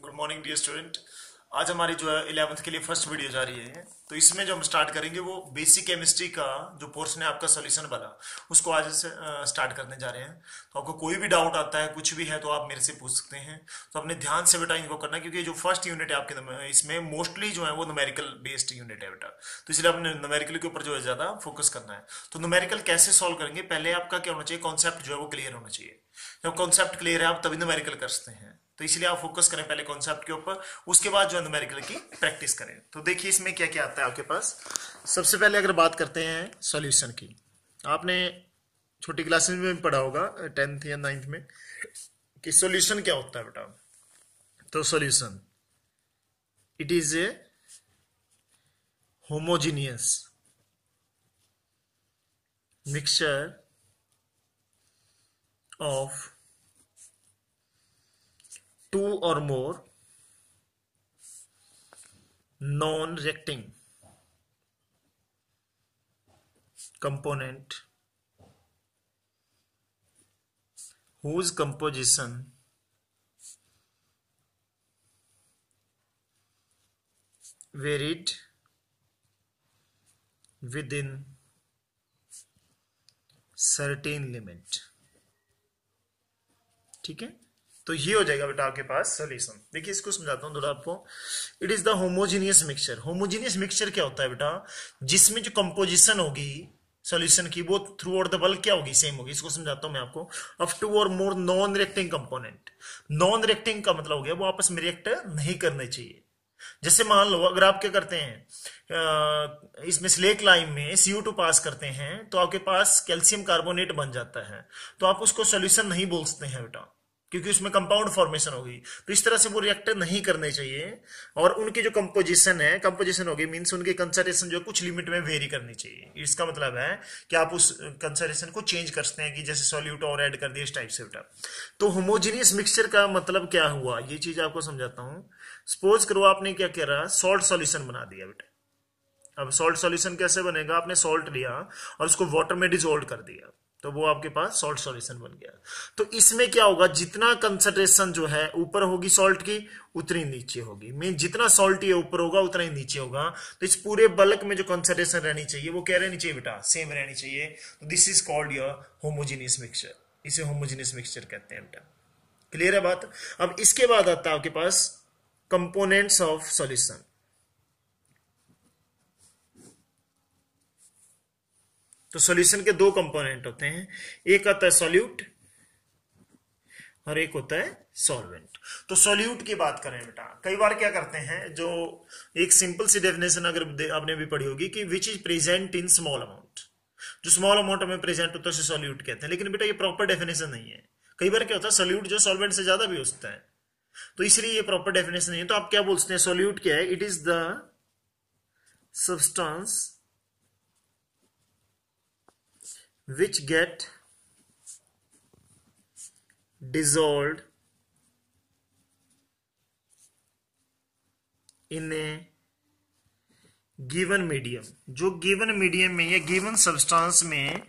Good morning dear student. आज हमारी जो है 11th के लिए फर्स्ट वीडियो जा रही है। तो इसमें जो हम स्टार्ट करेंगे वो बेसिक केमिस्ट्री का जो पोर्शन है आपका सॉल्यूशन वाला, उसको आज से स्टार्ट करने जा रहे हैं। तो आपको कोई भी डाउट आता है, कुछ भी है, तो आप मेरे से पूछ सकते हैं। तो अपने ध्यान से बेटा इनको करना, क्योंकि जो फर्स्ट यूनिट है आपके इसमें मोस्टली जो है वो न्यूमेरिकल बेस्ड यूनिट है बेटा। तो इसलिए आपने न्यूमेरिकल के ऊपर जो है ज्यादा फोकस करना है। तो न्यूमेरिकल कैसे सॉल्व करेंगे, पहले आपका क्या होना चाहिए, कॉन्सेप्ट जो है वो क्लियर होना चाहिए। जब कॉन्सेप्ट क्लियर है आप तभी न्यूमेरिकल कर सकते हैं। तो इसलिए आप फोकस करें पहले कॉन्सेप्ट के ऊपर, उसके बाद जो है न्यूमेरिकल की प्रैक्टिस करें। तो देखिए इसमें क्या क्या आता है आपके पास। सबसे पहले अगर बात करते हैं सॉल्यूशन की, आपने छोटी क्लासेस में भी पढ़ा होगा 10th या 9th में कि सॉल्यूशन क्या होता है बेटा। तो solution it is a homogeneous mixture of two or more non-reacting component whose composition varied within certain limit। ठीक है, तो ये हो जाएगा बेटा आपके पास सॉल्यूशन। देखिए इसको समझाता हूं थोड़ा आपको। It is the homogeneous mixture. Homogeneous mixture क्या होता है बेटा, जिसमें जो कंपोजिशन होगी सॉल्यूशन की वो थ्रू आउट द बल्क क्या होगी, सेम होगी। इसको समझाता हूं मैं आपको। ऑफ टू और more non reacting component. Non reacting का मतलब हो गया वो आपस में रिएक्ट नहीं करने चाहिए। जैसे मान लो अगर आप क्या करते हैं, इसमें स्लेक लाइम में CO2 पास करते हैं तो आपके पास कैल्शियम कार्बोनेट बन जाता है। तो आप उसको सॉल्यूशन नहीं बोल सकते हैं बेटा, क्योंकि उसमें कंपाउंड फॉर्मेशन होगी। तो इस तरह से वो रिएक्ट नहीं करने चाहिए। और उनकी जो कंपोजिशन है, कंपोजिशन होगी मींस उनकी कंसंट्रेशन जो कुछ लिमिट में वेरी करनी चाहिए। इसका मतलब है कि आप उस कंसंट्रेशन को चेंज कर सकते हैं, कि जैसे सॉल्यूट और ऐड कर दिए इस टाइप से बेटा। तो होमोजीनियस मिक्सचर का मतलब क्या हुआ, ये चीज आपको समझाता हूं। सपोज करो आपने क्या करा, सॉल्ट सॉल्यूशन बना दिया बेटा। अब सॉल्ट सॉल्यूशन कैसे बनेगा, आपने सॉल्ट लिया और उसको वाटर में डिसॉल्व कर दिया, तो वो आपके पास सॉल्ट सॉल्यूशन बन गया। तो इसमें क्या होगा, जितना कंसंट्रेशन जो है ऊपर होगी सॉल्ट की उतनी नीचे होगी। मीन जितना सॉल्ट ये ऊपर होगा उतना ही नीचे होगा। तो इस पूरे बल्क में जो कंसंट्रेशन रहनी चाहिए वो क्या रहनी चाहिए बेटा, सेम रहनी चाहिए। तो this is called your homogeneous mixture. इसे होमोजीनियस मिक्सचर कहते हैं बेटा। क्लियर है बात। अब इसके बाद आता है आपके पास कंपोनेंट्स ऑफ सॉल्यूशन। तो सॉल्यूशन के दो कंपोनेंट होते हैं, एक आता है सॉल्यूट और एक होता है सॉल्वेंट। तो सॉल्यूट की बात करें बेटा, कई बार क्या करते हैं, जो एक सिंपल सी डेफिनेशन अगर आपने भी पढ़ी होगी कि which is present in small amount. जो स्मॉल अमाउंट में प्रेजेंट होता है उसे सॉल्यूट कहते हैं। लेकिन बेटा ये प्रॉपर डेफिनेशन नहीं है। कई बार क्या होता है, सॉल्यूट जो सॉल्वेंट से ज्यादा भी हो सकता है, तो इसलिए ये प्रॉपर डेफिनेशन नहीं है। तो आप क्या बोलते हैं, सॉल्यूट क्या है, it is the substance which get dissolved in a given medium। जो गिवन मीडियम में या गिवन सब्सटेंस में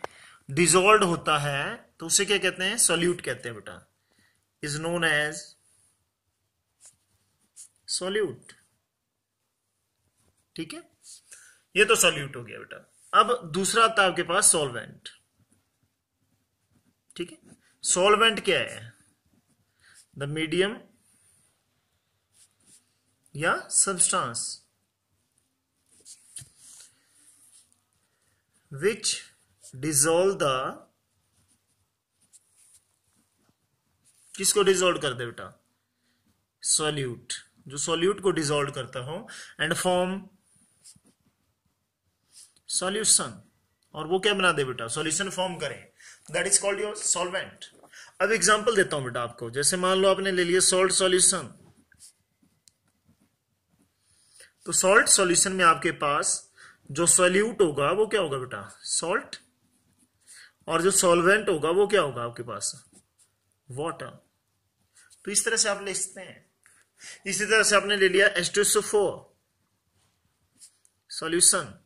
डिसॉल्व होता है तो उसे क्या कहते हैं, सॉल्यूट कहते हैं बेटा। Is known as solute. ठीक है, ये तो सॉल्यूट हो गया बेटा। अब दूसरा आता है आपके पास सॉल्वेंट। ठीक है, सॉल्वेंट क्या है, द मीडियम या सब्सटेंस विच डिसॉल्व द, किसको डिसॉल्व कर दे बेटा, सॉल्यूट। जो सॉल्यूट को डिसॉल्व करता हो एंड फॉर्म सॉल्यूशन, और वो क्या बना दे बेटा, सॉल्यूशन फॉर्म करें, that is called your solvent. अब एग्जांपल देता हूं बेटा आपको। जैसे मान लो आपने ले लिया सॉल्ट सॉल्यूशन। तो सॉल्ट सॉल्यूशन में आपके पास जो सॉल्यूट होगा वो क्या होगा बेटा, सॉल्ट, और जो सॉल्वेंट होगा वो क्या होगा आपके पास, वाटर। तो इस तरह से आप ले सकते हैं। इसी तरह से आपने ले लिया H2SO4 सॉल्यूशन।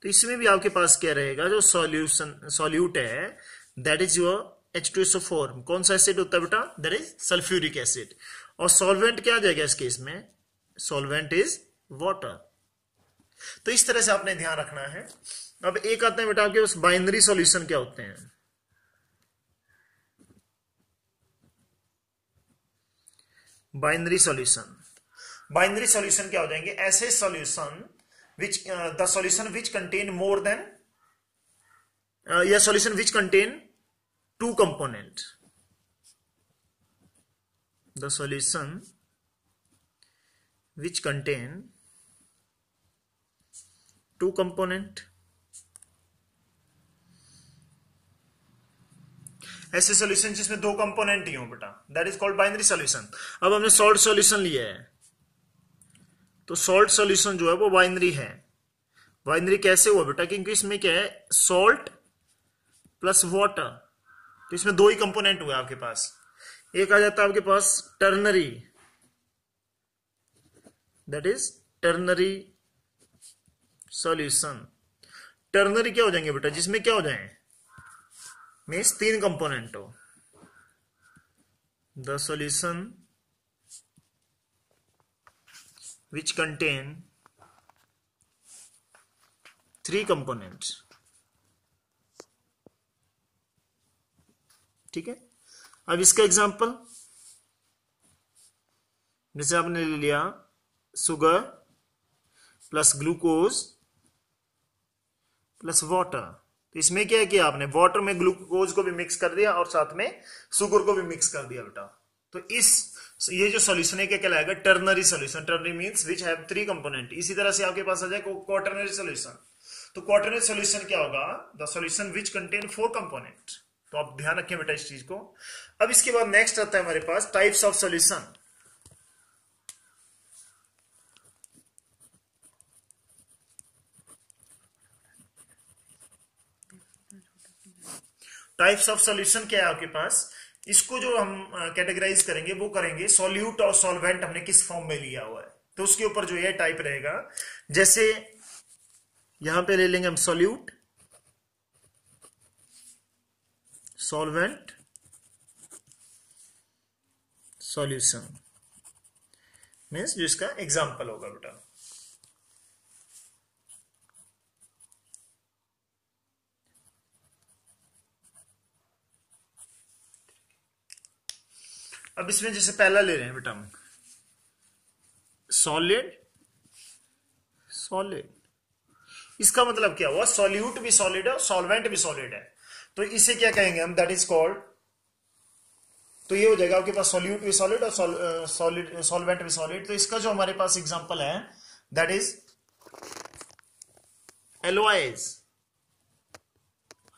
तो इसमें भी आपके पास क्या रहेगा, जो सॉल्यूट है दैट इज योर H2SO4। कौन सा एसिड होता है बेटा, दैट इज सल्फ्यूरिक एसिड। और सॉल्वेंट क्या आ जाएगा इस केस में, सॉल्वेंट इज वाटर। तो इस तरह से आपने ध्यान रखना है। अब एक आते हैं बेटा आपके पास बाइनरी सॉल्यूशन क्या होते हैं। बाइनरी सॉल्यूशन, बाइनरी सॉल्यूशन क्या हो जाएंगे, ऐसे solution which the solution which contain more than या solution which contain two component, the solution which contain two component, ऐसे सॉल्यूशन जिसमें दो कंपोनेंट ही हो बेटा, that is called binary solution. अब हमने सॉल्ट सॉल्यूशन लिया है, तो सॉल्ट सॉल्यूशन जो है वो बाइनरी है। बाइनरी कैसे हुआ बेटा, क्योंकि इसमें क्या है, सॉल्ट प्लस वाटर, तो इसमें दो ही कंपोनेंट हुए आपके पास। एक आ जाता है आपके पास ternary, that is ternary solution. Ternary क्या हो जाएंगे बेटा, जिसमें क्या हो जाए, मीन्स तीन कंपोनेंट हो। The solution which contain three components, ठीक है। अब इसका एग्जांपल, जैसे आपने ले लिया sugar plus glucose plus water, तो इसमें क्या है कि आपने वाटर में ग्लूकोज को भी मिक्स कर दिया और साथ में शुगर को भी मिक्स कर दिया बेटा। तो ये जो सॉल्यूशन है क्या कहलाएगा, ternary solution. Ternary means which have three component. इसी तरह से आपके पास आ जाए क्वाटरनरी सॉल्यूशन। तो क्वाटरनरी सॉल्यूशन क्या होगा, the solution which contain four component. तो आप ध्यान रखें बेटा इस चीज को। अब इसके बाद नेक्स्ट आता है हमारे पास types of solution. Types of solution क्या है आपके पास, इसको जो हम कैटेगराइज करेंगे वो करेंगे सॉल्यूट और सॉल्वेंट हमने किस फॉर्म में लिया हुआ है, तो उसके ऊपर जो ये टाइप रहेगा। जैसे यहां पे ले लेंगे हम सॉल्यूट, सॉल्वेंट, सॉल्यूशन, मीन्स जो इसका एग्जाम्पल होगा बेटा। अब इसमें जैसे पहला ले रहे हैं बेटा हम सॉलिड, सॉलिड, इसका मतलब क्या हुआ, सॉल्यूट भी सॉलिड है और सॉल्वेंट भी सॉलिड है, तो इसे क्या कहेंगे हम, दैट इज कॉल्ड, तो ये हो जाएगा आपके पास सॉल्यूट भी सॉलिड और सॉलिड सॉल्वेंट भी सॉलिड। तो इसका जो हमारे पास एग्जांपल है दैट इज एलोआइज।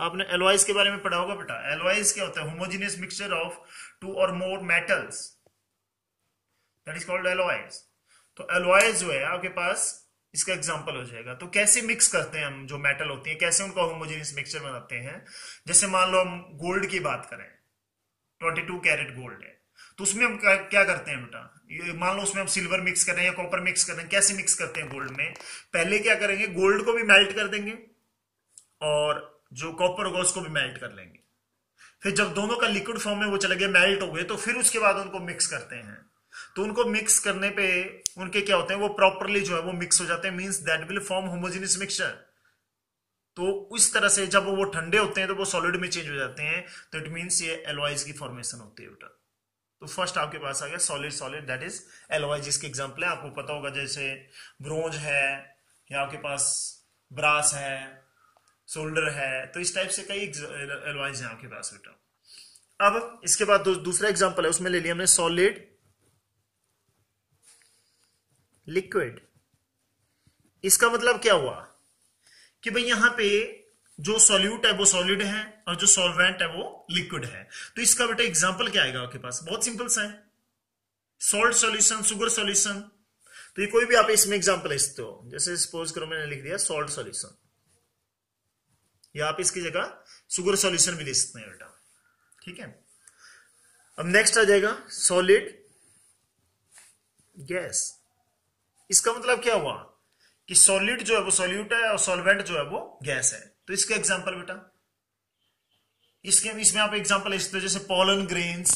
आपने एलोआइज के बारे में पढ़ा होगा बेटा। एलोआइज क्या होता है, होमोजेनियस मिक्सचर ऑफ टू और more metals, that is called alloys. तो एलोआइज जो है आपके पास इसका एग्जांपल हो जाएगा। तो कैसे मिक्स करते हैं हम जो मेटल होती है, कैसे उनका होमोजेनियस मिक्सचर बनाते हैं। जैसे मान लो हम गोल्ड की बात करें, 22 कैरेट गोल्ड है, तो उसमें हम क्या करते हैं बेटा, ये मान लो उसमें हम सिल्वर मिक्स कर रहे हैं या कॉपर मिक्स कर रहे हैं। कैसे मिक्स करते हैं गोल्ड में, पहले क्या करेंगे, गोल्ड को भी मेल्ट कर देंगे और जो कॉपर होगा उसको भी मेल्ट कर लेंगे। फिर जब दोनों का लिक्विड फॉर्म में वो चले गए, मेल्ट हो गए, तो फिर उसके बाद उनको मिक्स करते हैं। तो उनको मिक्स करने पे उनके क्या होते हैं, वो प्रॉपरली जो है वो मिक्स हो जाते हैं, means that will form homogeneous mixture. तो उस तरह से जब वो ठंडे होते हैं तो वो सॉलिड में चेंज हो जाते हैं, तो इट मींस ये एलोआइज की फॉर्मेशन होती है बेटा। तो फर्स्ट आपके पास आ गया सॉलिड, सॉलिड दैट इज एलोआइज। जिसके एग्जांपल है आपको पता होगा, जैसे ब्रोंज है या आपके पास ब्रास है, सोल्डर है, तो इस टाइप से कई एलोआइज हैं आपके पास बेटा। अब इसके बाद दूसरा एग्जांपल है, उसमें ले लिया हमने सॉलिड, लिक्विड। इसका मतलब क्या हुआ कि भाई यहां पे जो सॉल्यूट है वो सॉलिड है और जो सॉल्वेंट है वो लिक्विड है। तो इसका बेटा एग्जांपल क्या आएगा आपके पास, बहुत सिंपल सा है, सॉल्ट सॉल्यूशन, शुगर सॉल्यूशन। तो ये कोई भी आप इसमें एग्जांपल लिख सकते हो। जैसे सपोज करो मैंने लिख दिया सॉल्ट सॉल्यूशन, या आप इसकी जगह शुगर सॉल्यूशन भी लिख सकते हैं बेटा, ठीक है। अब नेक्स्ट आ जाएगा सॉलिड गैस। इसका मतलब क्या हुआ कि सॉलिड जो है वो सॉल्यूट है और सॉल्वेंट जो है वो गैस है। तो इसका एग्जांपल बेटा, इसमें आप एग्जांपल लिख सकते हो, जैसे pollen grains,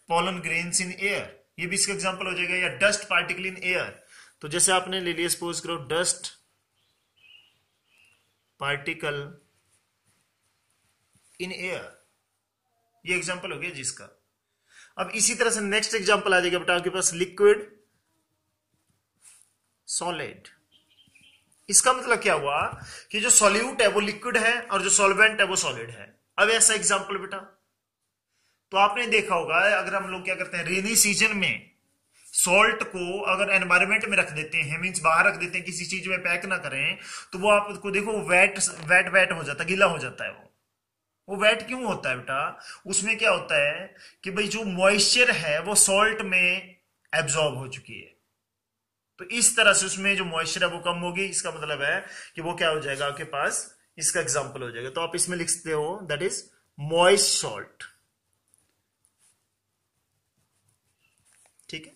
pollen grains in air, ये भी इसका एग्जांपल हो जाएगा, या डस्ट पार्टिकल इन एयर। तो जैसे आपने ले लिया, सपोज करो डस्ट पार्टिकल इन एयर, ये एग्जांपल हो गया जिसका। अब इसी तरह से नेक्स्ट एग्जांपल आ जाएगा बेटा आपके पास लिक्विड सॉलिड। इसका मतलब क्या हुआ कि जो सॉल्यूट है वो लिक्विड है और जो सॉल्वेंट है वो सॉलिड है। अब ऐसा एग्जांपल बेटा, तो आपने देखा होगा अगर हम लोग क्या करते हैं रेनी सीजन में सॉल्ट को अगर एनवायरमेंट में रख देते हैं, मींस बाहर रख देते हैं, किसी चीज में पैक ना करें, तो वो आपको देखो वेट वेट वेट हो जाता है, गीला हो जाता है। वो वेट क्यों होता है बेटा? उसमें क्या होता है कि भाई जो मॉइस्चर है वो सॉल्ट में एब्जॉर्ब हो चुकी है, तो इस तरह से उसमें जो मॉइस्चर है वो कम होगी। इसका मतलब है कि वो क्या हो जाएगा आपके पास, इसका एग्जांपल हो जाएगा। तो आप इसमें लिख सकते हो दैट इज मॉइस्ट सॉल्ट, ठीक है,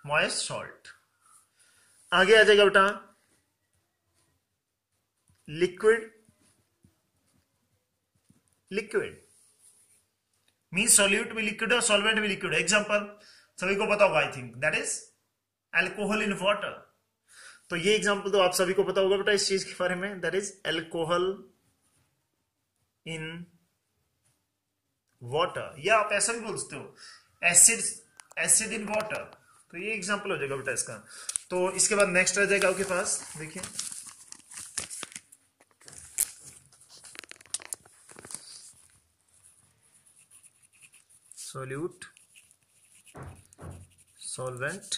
मॉइस्ट सॉल्ट। आगे आ जाएगा बेटा लिक्विड, लिक्विड मीन्स सॉल्यूट भी लिक्विड है और सॉल्वेंट भी लिक्विड है। एग्जांपल सभी को पता होगा, I think that is alcohol in water. तो ये एग्जांपल तो आप सभी को पता होगा बेटा इस चीज के बारे में, that is alcohol in water, या आप ऐसा भी बोल सकते हो एसिड इन वाटर। तो ये एग्जांपल हो जाएगा बेटा इसका। तो इसके बाद नेक्स्ट आ जाएगा आपके पास, देखिए solute, solvent,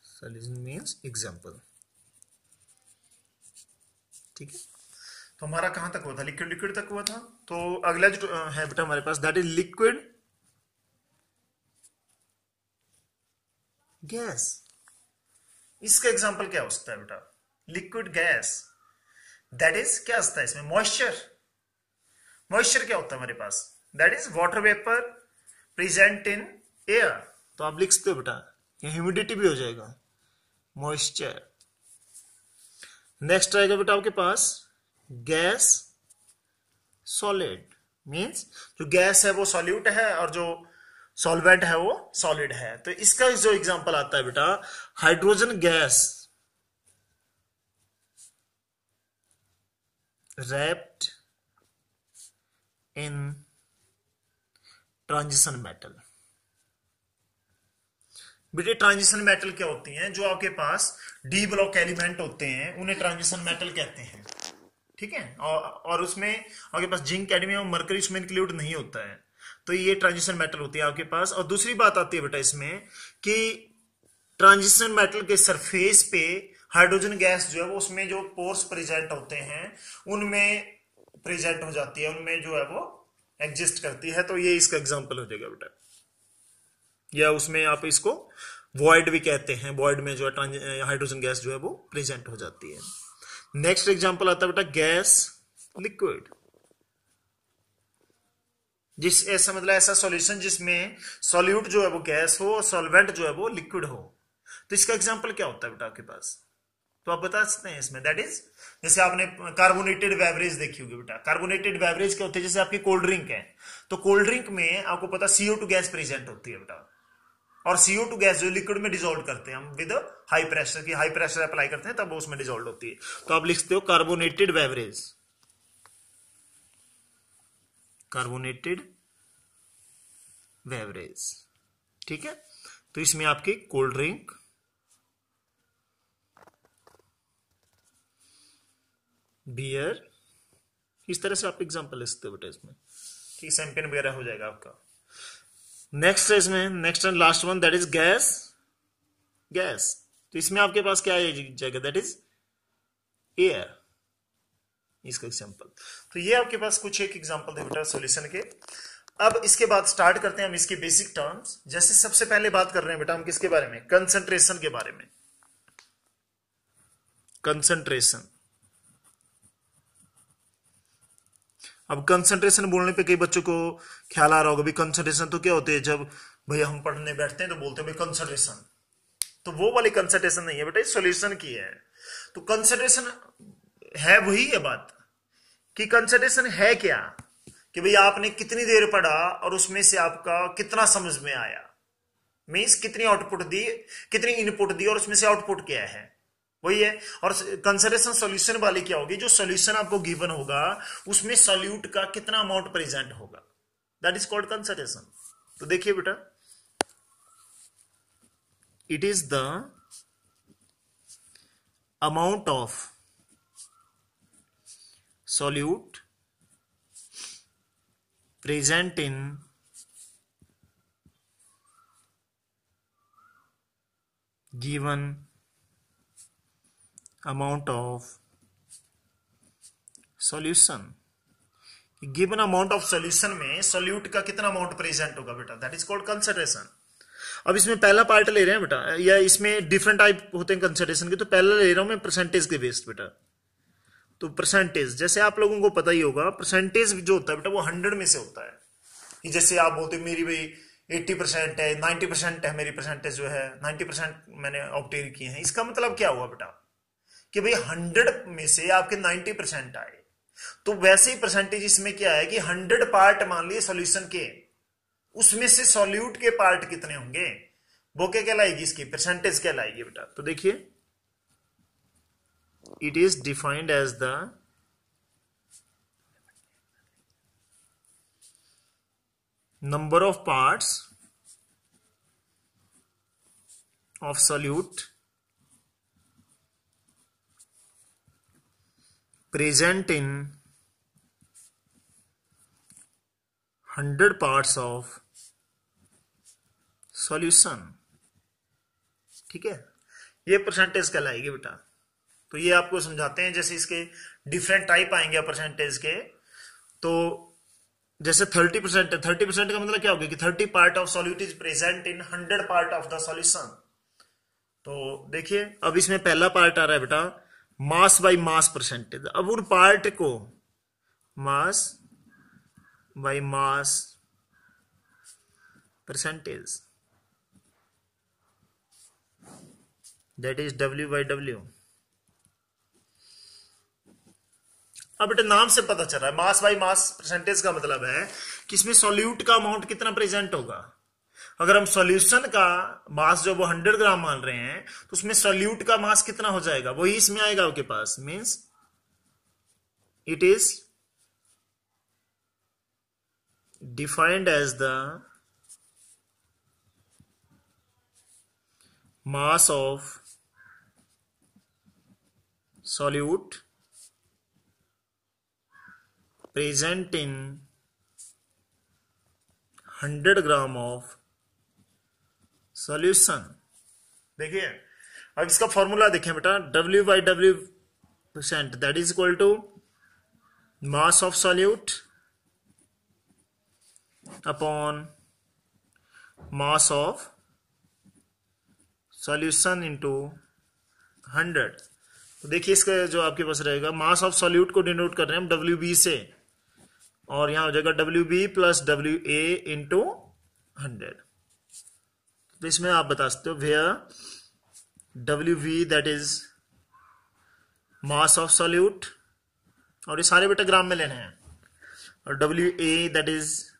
solution means example, ठीक है। तो हमारा कहां तक हुआ था? लिक्विड, लिक्विड तक हुआ था। तो अगला जो है बेटा हमारे पास दैट इज लिक्विड गैस। इसका एग्जांपल क्या हो सकता है बेटा? लिक्विड गैस दैट इज क्या होता है इसमें? मॉइस्चर। मॉइस्चर क्या होता है हमारे पास? That is water vapour present in air. तो आप लिख सकते हो बेटा, ये ह्यूमिडिटी भी हो जाएगा, मॉइस्चर। नेक्स्ट आएगा बेटा आपके पास गैस सॉलिड, मींस जो गैस है वो सॉल्यूट है और जो सॉल्वेंट है वो सॉलिड है। तो इसका जो एग्जांपल आता है बेटा hydrogen gas wrapped in transition metal. बेटे ट्रांजिशन मेटल क्या होती हैं? जो आपके पास डी ब्लॉक एलिमेंट होते हैं उन्हें ट्रांजिशन मेटल कहते हैं, ठीक है। और उसमें आपके पास जिंक, कैडमियम और मरकरी उसमें इंक्लूड नहीं होता है, तो ये ट्रांजिशन मेटल होती है आपके पास। और दूसरी बात आती है बेटा इसमें कि ट्रांजिशन मेटल के सरफेस पे हाइड्रोजन गैस जो है वो उसमें जो पोर्स प्रेजेंट होते हैं उनमें प्रेजेंट हो जाती है, उनमें जो है वो एग्जिस्ट करती है। तो ये इसका एग्जांपल हो जाएगा बेटा, या उसमें आप इसको वॉइड भी कहते हैं, वॉइड में जो है हाइड्रोजन गैस जो है वो प्रेजेंट हो जाती है। नेक्स्ट एग्जांपल आता है बेटा गैस लिक्विड, जिस ऐसा मतलब ऐसा सॉल्यूशन जिसमें सॉल्यूट जो है वो गैस हो और सॉल्वेंट जो है वो लिक्विड हो। तो इसका एग्जांपल क्या होता है बेटा आपके पास? तो आप बता सकते हैं इसमें, दैट इज जैसे आपने कार्बोनेटेड बेवरेज देखी होगी बेटा। कार्बोनेटेड बेवरेज क्या होती है? जैसे आपकी कोल्ड ड्रिंक है, तो कोल्ड ड्रिंक में आपको पता CO2 गैस प्रेजेंट होती है बेटा, और CO2 गैस जो लिक्विड में डिसॉल्व करते हैं हम विद हाई प्रेशर, की हाई प्रेशर अप्लाई करते हैं तब वो उसमें डिसॉल्व होती है। तो आप लिखते हो कार्बोनेटेड बेवरेज, कार्बोनेटेड बेवरेज, ठीक है। तो इसमें आपकी कोल्ड ड्रिंक, बियर, इस तरह से आप एग्जांपल ले सकते हो बेटा इसमें, ठीक, शैंपेन वगैरह हो जाएगा आपका। नेक्स्ट है इसमें, next and last one that is gas, gas. तो इसमें आपके पास क्या आ जाएगा? दैट इज एयर, इसका एग्जांपल। तो ये आपके पास कुछ एक एग्जांपल थे बेटा सॉल्यूशन के। अब इसके बाद स्टार्ट करते हैं हम इसके बेसिक टर्म्स। जैसे सबसे पहले बात कर रहे हैं बेटा हम किसके बारे में? कंसंट्रेशन के बारे में। कंसंट्रेशन, अब कंसंट्रेशन बोलने पे कई बच्चों को ख्याल आ रहा होगा भी कंसंट्रेशन तो क्या होती है? जब भैया हम पढ़ने बैठते हैं तो बोलते हैं भाई कंसंट्रेशन, तो वो वाली कंसंट्रेशन नहीं है बेटा, ये सॉल्यूशन की है। तो कंसंट्रेशन है वही है बात कि कंसंट्रेशन है क्या, कि भाई आपने कितनी देर पढ़ा और उसमें से आपका कितना समझ में आया, मीन्स कितनी आउटपुट दी, कितनी इनपुट दी और उसमें से आउटपुट क्या है, वही है। और कंसिडरेशन सॉल्यूशन वाली क्या होगी, जो सॉल्यूशन आपको गिवन होगा उसमें सॉल्यूट का कितना अमाउंट प्रेजेंट होगा, दैट इज कॉल्ड कंसिडरेशन। तो देखिए बेटा, it is the amount of solute present in given amount of solution. Given amount of solution में सॉल्यूट का कितना अमाउंट प्रेजेंट होगा बेटा, दैट इज कॉल्ड कंसिडरेशन। अब इसमें पहला पार्ट ले रहे हैं बेटा, या इसमें डिफरेंट टाइप होते हैं कंसिडरेशन के, तो पहला ले रहा हूं मैं परसेंटेज के बेस्ड बेटा। तो परसेंटेज, जैसे आप लोगों को पता ही होगा, परसेंटेज जो होता है बेटा वो 100 में से होता है। कि जैसे आप बोलते मेरी भाई 80% है, 90% है मेरी परसेंटेज जो है, 90% मैंने ऑब्टेन किए हैं, इसका मतलब क्या हुआ बेटा कि भाई 100 में से आपके 90% आए। तो वैसे ही परसेंटेज इसमें क्या है कि 100 पार्ट मान लिए सॉल्यूशन के, उसमें से सॉल्यूट के पार्ट कितने होंगे, वो क्या कहलाएगी, इसकी परसेंटेज कहलाएगी बेटा। तो देखिए, it is defined as the number of parts of solute present in 100 parts of solution. ठीक है, ये परसेंटेज कहलाएगी बेटा। तो ये आपको समझाते हैं, जैसे इसके डिफरेंट टाइप आएंगे परसेंटेज के। तो जैसे 30% है, 30% का मतलब क्या होगा कि 30 part of solute is present in 100 part of the solution. तो देखिए, अब इसमें पहला पार्ट आ रहा है बेटा मास बाय मास परसेंटेज। अब उन पार्ट को mass by mass percentage, that is W/W। अब बेटा नाम से पता चल रहा है मास बाय मास परसेंटेज का मतलब है कि इसमें सॉल्यूट का अमाउंट कितना प्रेजेंट होगा। अगर हम सॉल्यूशन का मास जो वो 100 ग्राम मान रहे हैं, तो उसमें सॉल्यूट का मास कितना हो जाएगा, वही इसमें आएगा आपके पास। Means it is defined as the mass of solute present in 100 gram of solution. देखिए, अब इसका फॉर्मूला देखें बेटा, W/W% that is equal to mass of solute upon mass of solution into 100। तो देखिए, इसका जो आपके पास रहेगा, मास ऑफ सॉल्यूट को डिनोट कर रहे हैं हम WB से, और यहां हो जाएगा WB प्लस WA इंटू 100। तो इसमें आप बता सकते हो where WV that is mass of solute, और ये सारे बेटा ग्राम में लेने हैं, और WA that is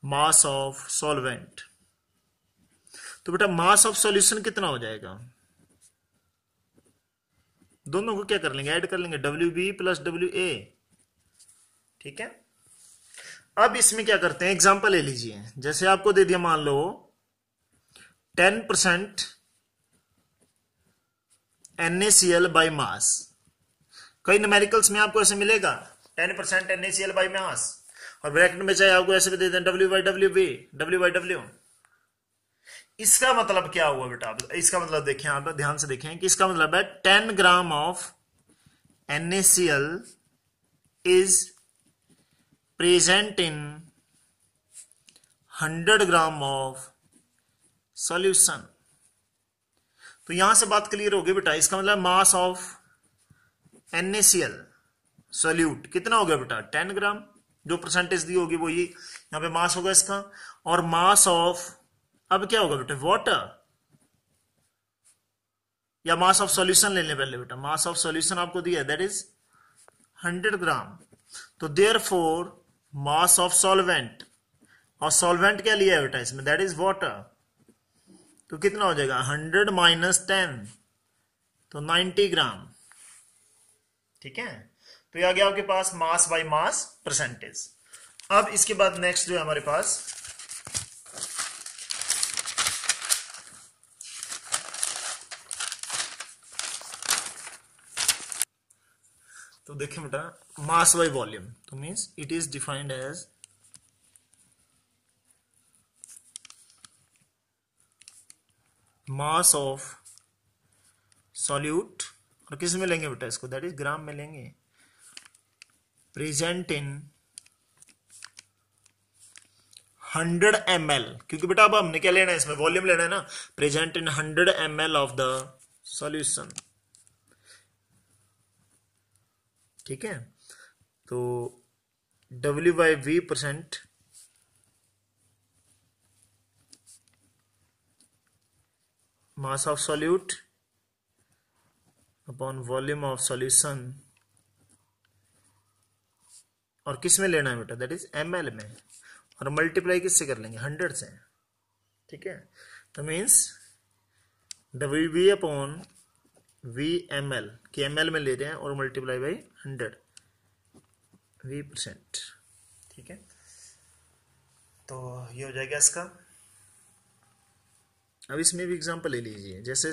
mass of solvent. तो बेटा मास ऑफ सॉल्यूशन कितना हो जाएगा, दोनों को क्या कर लेंगे, ऐड कर लेंगे, WB प्लस WA। ठीक है, अब इसमें क्या करते हैं, एग्जांपल ले लीजिए। जैसे आपको दे दिया, मान लो 10% NaCl बाय मास। कई न्यूमेरिकल्स में आपको ऐसे मिलेगा 10% NaCl बाय मास, और ब्रैकेट में चाहे आपको ऐसे भी दे दें W/W। इसका मतलब क्या हुआ बेटा, इसका मतलब देखें, आप ध्यान से देखें कि इसका मतलब है 10 gram of NaCl is present in 100 gram of solution. तो यहां से बात क्लियर होगी बेटा, इसका मतलब मास ऑफ NaCl सॉल्यूट कितना हो गया बेटा, 10 ग्राम। जो परसेंटेज दी होगी वो ये यहां पे मास होगा इसका, और मास ऑफ, अब क्या होगा बेटा, वाटर, या मास ऑफ सॉल्यूशन ले लें पहले बेटा। मास ऑफ सॉल्यूशन आपको दिया दैट इज 100 ग्राम। तो देयरफॉर मास ऑफ सॉल्वेंट, और सॉल्वेंट क्या लिया है बेटा इसमें, दैट इज वाटर, तो कितना हो जाएगा 100 माइनस 10, तो 90 ग्राम। ठीक है, तो ये आ गया आपके पास मास बाय मास परसेंटेज। अब इसके बाद नेक्स्ट जो है हमारे पास, तो देखें बेटा मास बाय वॉल्यूम, तो means it is defined as mass of solute, और किस में लेंगे बेटा इसको, दैट इज ग्राम में लेंगे, प्रेजेंट इन 100 ml, क्योंकि बेटा अब हमने क्या लेना है इसमें, वॉल्यूम लेना है ना, present in 100 ml of the solution. ठीक है, तो W/V% mass of solute upon volume of solution, और किस में लेना है बेटा, दैट इज ml में, और मल्टीप्लाई किससे कर लेंगे, 100 से। ठीक है, तो मीन्स WV अपॉन VML, कि ml में ले रहे हैं, और मल्टीप्लाई बाई 100 V%। ठीक है, तो ये हो जाएगा इसका। अब इसमें भी एग्जांपल ले लीजिए, जैसे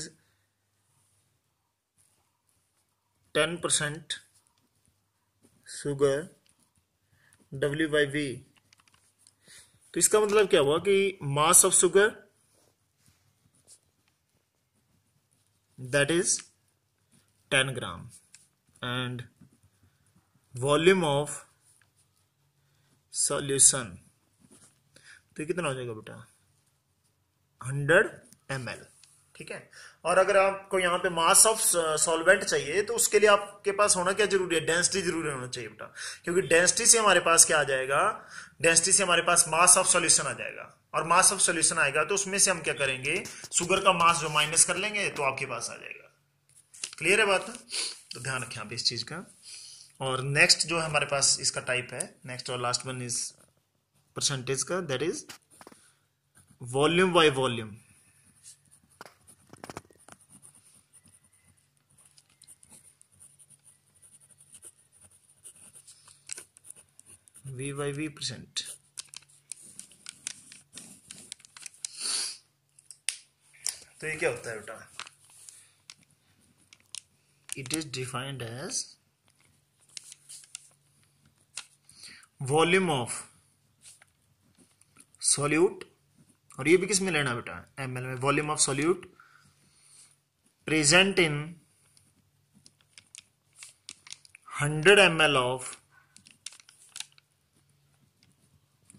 10% शुगर W/V, तो इसका मतलब क्या हुआ कि mass of sugar that is 10 gram, and volume of solution, तो कितना हो जाएगा बेटा 100 ml। ठीक है, और अगर आपको यहाँ पे मास ऑफ सॉल्वेंट चाहिए, तो उसके लिए आपके पास होना क्या जरूरी है, डेंसिटी जरूरी होना चाहिए बेटा, क्योंकि डेंसिटी से हमारे पास क्या आ जाएगा, डेंसिटी से हमारे पास मास ऑफ सॉल्यूशन आ जाएगा, और मास ऑफ सॉल्यूशन आएगा तो उसमें से हम क्या करेंगे, शुगर का मास जो माइनस कर लेंगे, तो आपके पास आ जाएगा। क्लियर है बात, तो ध्यान रखें आप इस चीज का। और नेक्स्ट जो है हमारे पास इसका टाइप है, नेक्स्ट और लास्ट वन इज परसेंटेज का, that is volume by volume. V/V%। तो ये क्या होता है बेटा, it is defined as volume of solute, और ये भी किस में लेना बेटा, ml में, volume of solute present in 100 ml of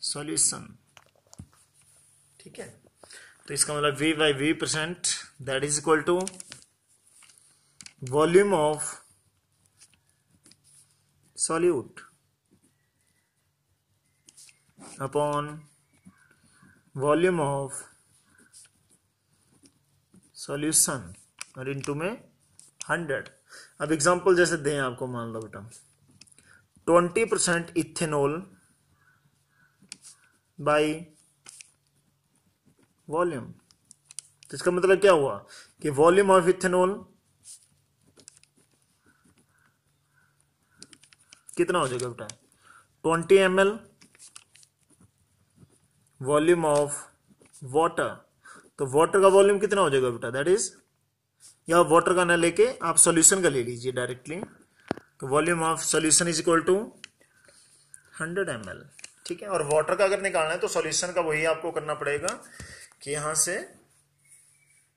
solution. ठीक है, तो इसका मतलब V/V% that is equal to volume of solute upon volume of solution, और इनटू में 100। अब एग्जांपल जैसे दें आपको, मान लो बेटा 20% इथेनॉल बाई वॉल्यूम, तो इसका मतलब क्या हुआ कि वॉल्यूम ऑफ इथेनॉल कितना हो जाएगा बेटा 20 ml, वॉल्यूम ऑफ वाटर, तो वाटर का वॉल्यूम कितना हो जाएगा बेटा, दैट इज, या वाटर का ना लेके आप सॉल्यूशन का ले लीजिए डायरेक्टली, तो volume of solution is equal to 100 ml। ठीक है, और वाटर का अगर निकालना है तो सॉल्यूशन का वही आपको करना पड़ेगा कि यहां से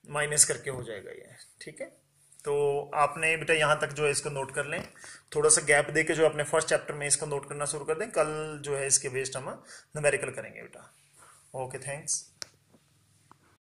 माइनस करके हो जाएगा ये। ठीक है, तो आपने बेटा यहां तक जो है इसको नोट कर लें, थोड़ा सा गैप देके जो अपने फर्स्ट चैप्टर में इसको नोट करना शुरू कर दें, कल जो है इसके बेस्ड हम न्यूमेरिकल करेंगे बेटा। Okay, thanks.